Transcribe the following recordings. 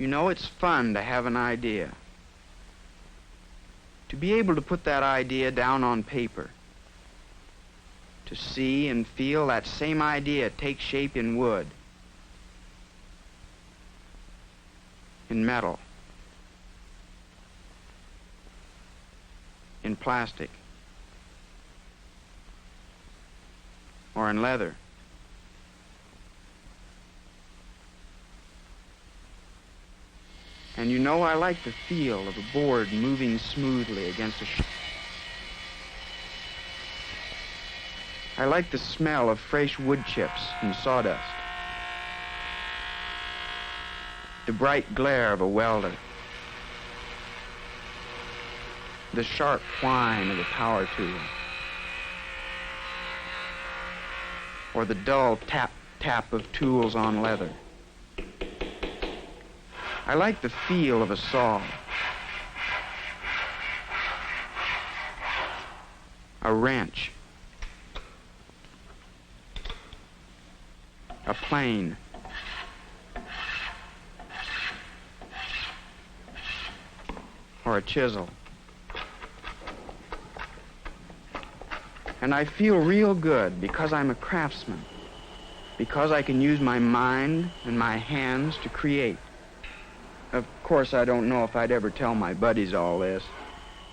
You know, it's fun to have an idea. To be able to put that idea down on paper. To see and feel that same idea take shape in wood, in metal, in plastic, or in leather. And you know, I like the feel of a board moving smoothly against a I like the smell of fresh wood chips and sawdust, the bright glare of a welder, the sharp whine of a power tool, or the dull tap of tools on leather. I like the feel of a saw, a wrench, a plane, or a chisel. And I feel real good because I'm a craftsman, because I can use my mind and my hands to create. Of course, I don't know if I'd ever tell my buddies all this,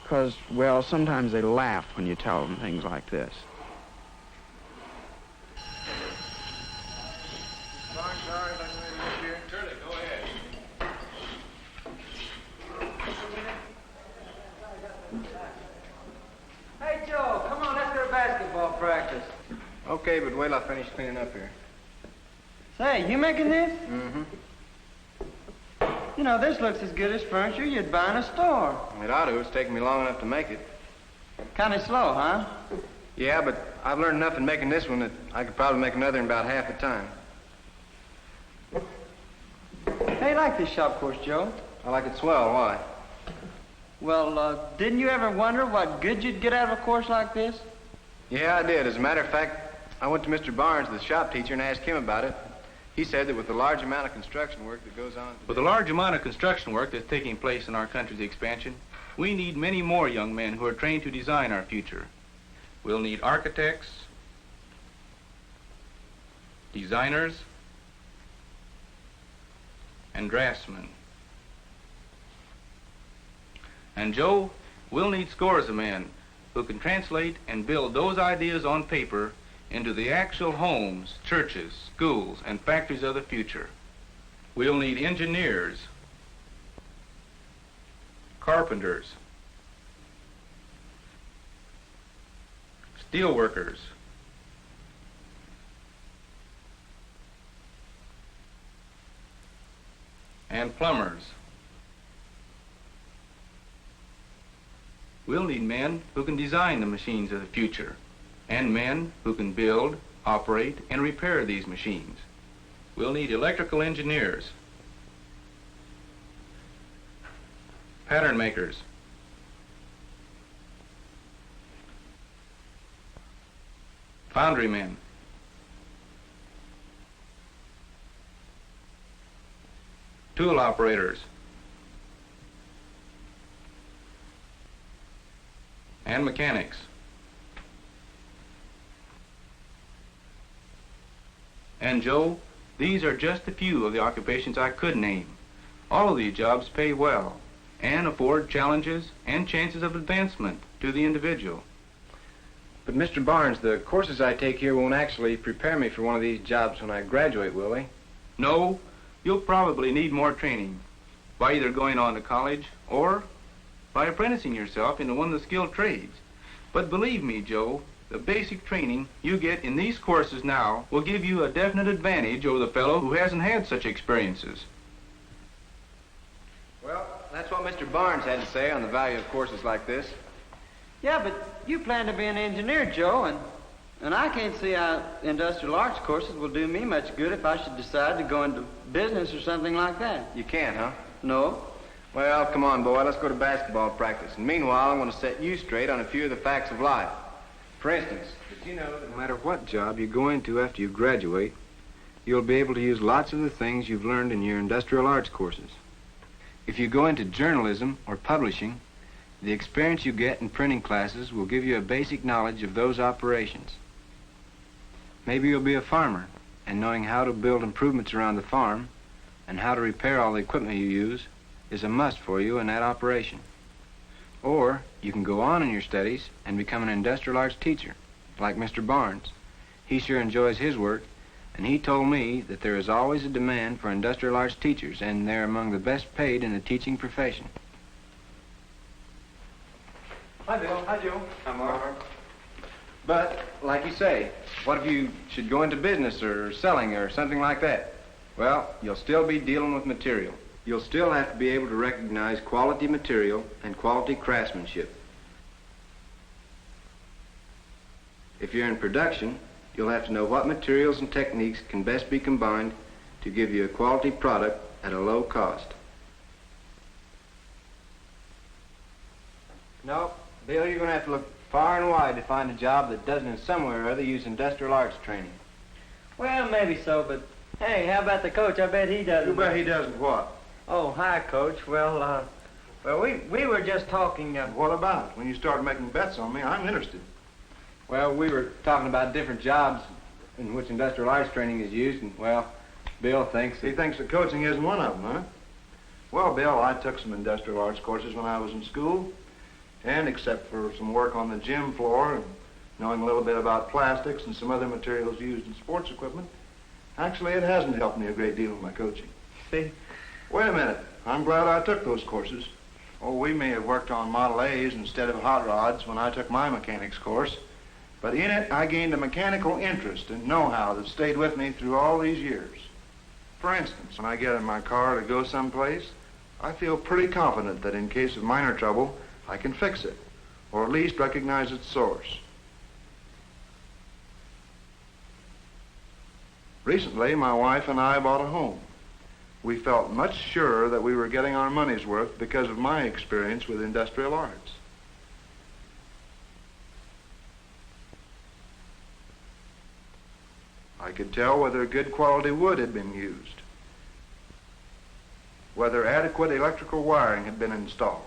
because, well, sometimes they laugh when you tell them things like this. Hey, Joe, come on, let's go to basketball practice. Okay, but wait till I finish cleaning up here. Say, you making this? Mm-hmm. You know, this looks as good as furniture you'd buy in a store. It ought to. It's taken me long enough to make it. Kind of slow, huh? Yeah, but I've learned enough in making this one that I could probably make another in about half the time. Hey, you like this shop course, Joe? I like it swell. Why? Well, didn't you ever wonder what good you'd get out of a course like this? Yeah, I did. As a matter of fact, I went to Mr. Barnes, the shop teacher, and asked him about it. He said that with the large amount of construction work that goes on today, with the large amount of construction work that's taking place in our country's expansion, we need many more young men who are trained to design our future. We'll need architects, designers, and draftsmen. And Joe, we'll need scores of men who can translate and build those ideas on paper into the actual homes, churches, schools, and factories of the future. We'll need engineers, carpenters, steel workers, and plumbers. We'll need men who can design the machines of the future, and men who can build, operate, and repair these machines. We'll need electrical engineers, pattern makers, foundry men, tool operators, and mechanics. And Joe, these are just a few of the occupations I could name. All of these jobs pay well and afford challenges and chances of advancement to the individual. But Mr. Barnes, the courses I take here won't actually prepare me for one of these jobs when I graduate, will they? No, you'll probably need more training by either going on to college or by apprenticing yourself into one of the skilled trades. But believe me, Joe, the basic training you get in these courses now will give you a definite advantage over the fellow who hasn't had such experiences. Well, that's what Mr. Barnes had to say on the value of courses like this. Yeah, but you plan to be an engineer, Joe, and I can't see how industrial arts courses will do me much good if I should decide to go into business or something like that. You can't, huh? No. Well, come on, boy, let's go to basketball practice. And meanwhile, I'm going to set you straight on a few of the facts of life. For instance, did you know that no matter what job you go into after you graduate, you'll be able to use lots of the things you've learned in your industrial arts courses? If you go into journalism or publishing, the experience you get in printing classes will give you a basic knowledge of those operations. Maybe you'll be a farmer, and knowing how to build improvements around the farm and how to repair all the equipment you use is a must for you in that operation. Or you can go on in your studies and become an industrial arts teacher, like Mr. Barnes. He sure enjoys his work, and he told me that there is always a demand for industrial arts teachers, and they're among the best paid in the teaching profession. Hi, Bill. Hi, Joe. Hi, Mark. But, like you say, what if you should go into business or selling or something like that? Well, you'll still be dealing with material. You'll still have to be able to recognize quality material and quality craftsmanship. If you're in production, you'll have to know what materials and techniques can best be combined to give you a quality product at a low cost. No, Bill, you're going to have to look far and wide to find a job that doesn't in some way or other use industrial arts training. Well, maybe so, but hey, how about the coach? I bet he doesn't. You bet he doesn't what? Oh, hi, Coach. Well, we were just talking. What about it? When you start making bets on me, I'm interested. Well, we were talking about different jobs in which industrial arts training is used, and, well, Bill thinks He thinks that coaching isn't one of them, huh? Well, Bill, I took some industrial arts courses when I was in school, and except for some work on the gym floor and knowing a little bit about plastics and some other materials used in sports equipment, actually it hasn't helped me a great deal in my coaching. See? Wait a minute. I'm glad I took those courses. Oh, we may have worked on Model A's instead of hot rods when I took my mechanics course, but in it I gained a mechanical interest and know-how that stayed with me through all these years. For instance, when I get in my car to go someplace, I feel pretty confident that in case of minor trouble, I can fix it, or at least recognize its source. Recently, my wife and I bought a home. We felt much surer that we were getting our money's worth because of my experience with industrial arts. I could tell whether good quality wood had been used, whether adequate electrical wiring had been installed.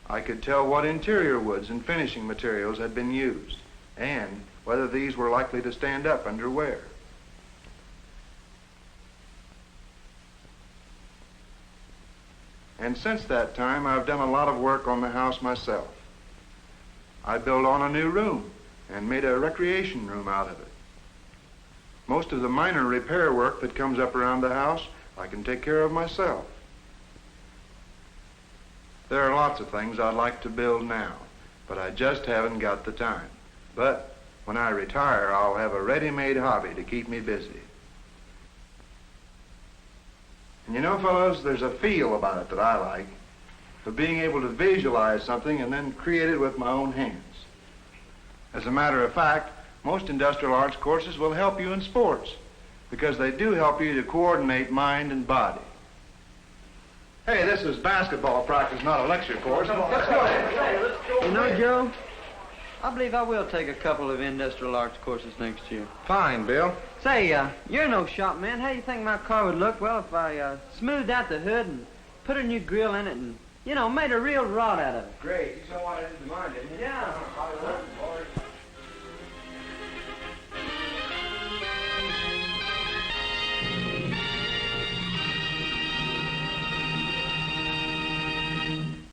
I could tell what interior woods and finishing materials had been used, and whether these were likely to stand up under wear. And since that time, I've done a lot of work on the house myself. I built on a new room and made a recreation room out of it. Most of the minor repair work that comes up around the house, I can take care of myself. There are lots of things I'd like to build now, but I just haven't got the time. But when I retire, I'll have a ready-made hobby to keep me busy. And you know, fellows, there's a feel about it that I like, of being able to visualize something and then create it with my own hands. As a matter of fact, most industrial arts courses will help you in sports because they do help you to coordinate mind and body. Hey, this is basketball practice, not a lecture course. Let's go. You know, Joe, I believe I will take a couple of industrial arts courses next year. Fine, Bill. Say, you're no shop man. How do you think my car would look? Well, if I smoothed out the hood and put a new grill in it and, you know, made a real rod out of it. Great. You saw what I did to mine, didn't you? Yeah.